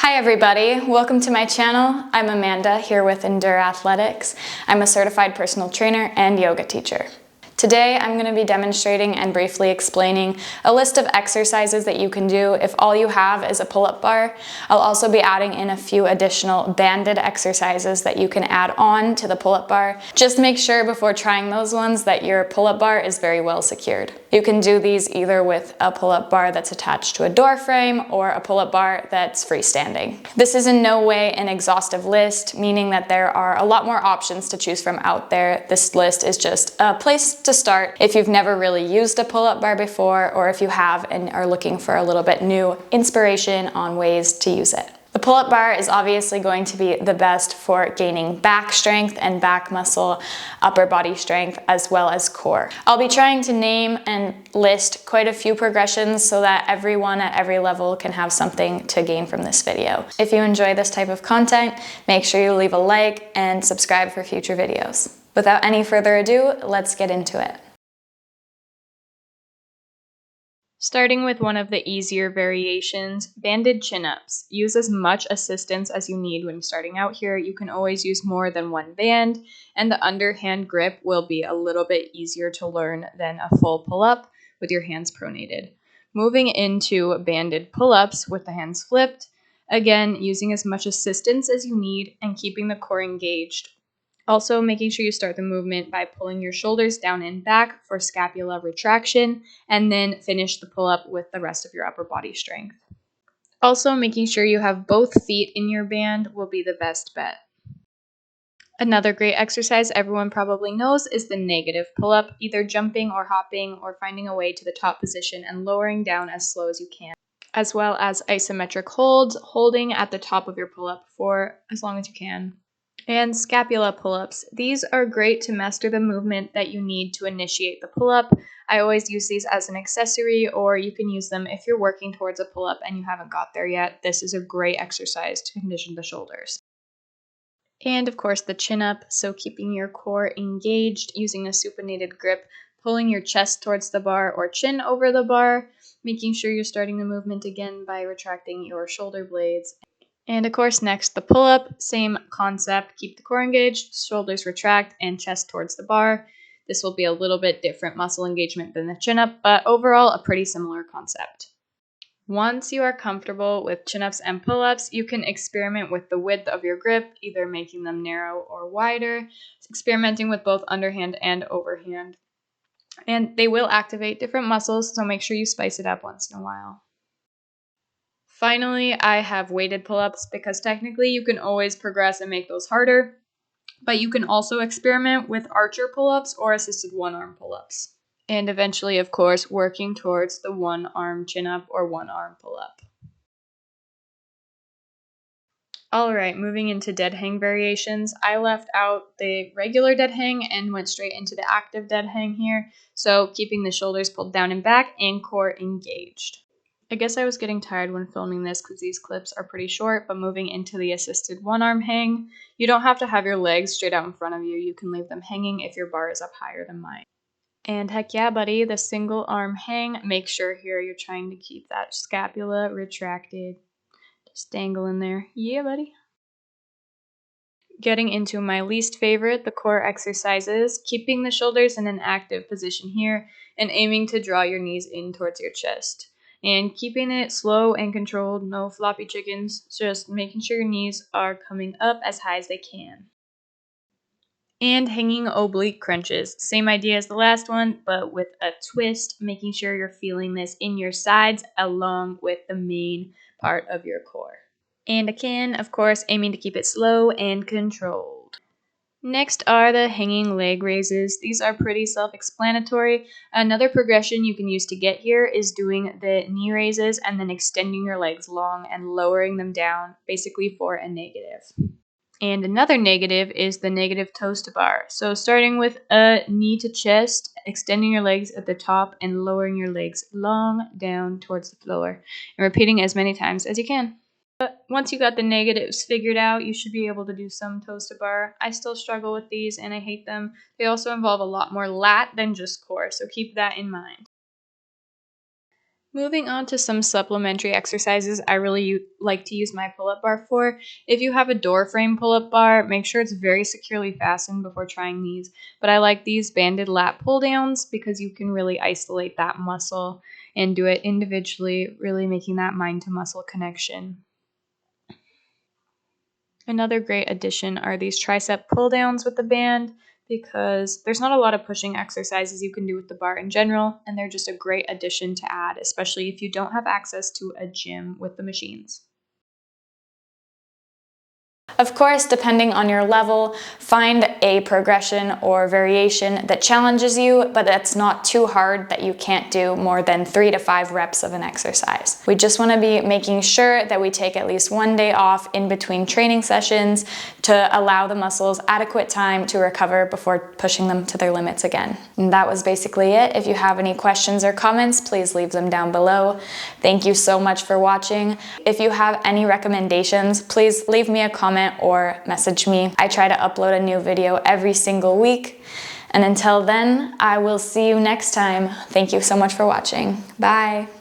Hi everybody, welcome to my channel. I'm Amanda here with Endure Athletics. I'm a certified personal trainer and yoga teacher. Today I'm going to be demonstrating and briefly explaining a list of exercises that you can do if all you have is a pull-up bar. I'll also be adding in a few additional banded exercises that you can add on to the pull-up bar. Just make sure before trying those ones that your pull-up bar is very well secured. You can do these either with a pull-up bar that's attached to a door frame or a pull-up bar that's freestanding. This is in no way an exhaustive list, meaning that there are a lot more options to choose from out there. This list is just a place to start if you've never really used a pull-up bar before, or if you have and are looking for a little bit new inspiration on ways to use it. The pull-up bar is obviously going to be the best for gaining back strength and back muscle, upper body strength, as well as core. I'll be trying to name and list quite a few progressions so that everyone at every level can have something to gain from this video. If you enjoy this type of content, make sure you leave a like and subscribe for future videos. Without any further ado, let's get into it. Starting with one of the easier variations, banded chin-ups. Use as much assistance as you need when starting out here. You can always use more than one band, and the underhand grip will be a little bit easier to learn than a full pull-up with your hands pronated. Moving into banded pull-ups with the hands flipped, again, using as much assistance as you need and keeping the core engaged. Also, making sure you start the movement by pulling your shoulders down and back for scapula retraction, and then finish the pull-up with the rest of your upper body strength. Also, making sure you have both feet in your band will be the best bet. Another great exercise everyone probably knows is the negative pull-up, either jumping or hopping or finding a way to the top position and lowering down as slow as you can, as well as isometric holds, holding at the top of your pull-up for as long as you can. And scapula pull-ups. These are great to master the movement that you need to initiate the pull-up. I always use these as an accessory, or you can use them if you're working towards a pull-up and you haven't got there yet. This is a great exercise to condition the shoulders. And of course the chin-up, so keeping your core engaged using a supinated grip, pulling your chest towards the bar or chin over the bar, making sure you're starting the movement again by retracting your shoulder blades. And of course, next, the pull-up, same concept, keep the core engaged, shoulders retract, and chest towards the bar. This will be a little bit different muscle engagement than the chin-up, but overall, a pretty similar concept. Once you are comfortable with chin-ups and pull-ups, you can experiment with the width of your grip, either making them narrow or wider, experimenting with both underhand and overhand. And they will activate different muscles, so make sure you spice it up once in a while. Finally, I have weighted pull-ups because technically you can always progress and make those harder, but you can also experiment with archer pull-ups or assisted one-arm pull-ups. And eventually, of course, working towards the one-arm chin-up or one-arm pull-up. Alright, moving into dead hang variations. I left out the regular dead hang and went straight into the active dead hang here, so keeping the shoulders pulled down and back and core engaged. I guess I was getting tired when filming this because these clips are pretty short, but moving into the assisted one-arm hang, you don't have to have your legs straight out in front of you. You can leave them hanging if your bar is up higher than mine. And heck yeah, buddy, the single arm hang, make sure here you're trying to keep that scapula retracted. Just dangle in there. Yeah, buddy. Getting into my least favorite, the core exercises, keeping the shoulders in an active position here and aiming to draw your knees in towards your chest. And keeping it slow and controlled, no floppy chickens, just making sure your knees are coming up as high as they can. And hanging oblique crunches, same idea as the last one, but with a twist, making sure you're feeling this in your sides along with the main part of your core. And again, of course, aiming to keep it slow and controlled. Next are the hanging leg raises. These are pretty self-explanatory. Another progression you can use to get here is doing the knee raises and then extending your legs long and lowering them down, basically for a negative. And another negative is the negative toes to bar. So starting with a knee to chest, extending your legs at the top and lowering your legs long down towards the floor, and repeating as many times as you can. But once you got the negatives figured out, you should be able to do some toes to bar. I still struggle with these and I hate them. They also involve a lot more lat than just core, so keep that in mind. Moving on to some supplementary exercises I really like to use my pull-up bar for. If you have a door frame pull-up bar, make sure it's very securely fastened before trying these. But I like these banded lat pull-downs because you can really isolate that muscle and do it individually, really making that mind-to-muscle connection. Another great addition are these tricep pull downs with the band because there's not a lot of pushing exercises you can do with the bar in general, and they're just a great addition to add, especially if you don't have access to a gym with the machines. Of course, depending on your level, find a progression or variation that challenges you, but that's not too hard that you can't do more than 3 to 5 reps of an exercise. We just want to be making sure that we take at least one day off in between training sessions to allow the muscles adequate time to recover before pushing them to their limits again. And that was basically it. If you have any questions or comments, please leave them down below. Thank you so much for watching. If you have any recommendations, please leave me a comment or message me. I try to upload a new video every single week. And until then, I will see you next time. Thank you so much for watching. Bye.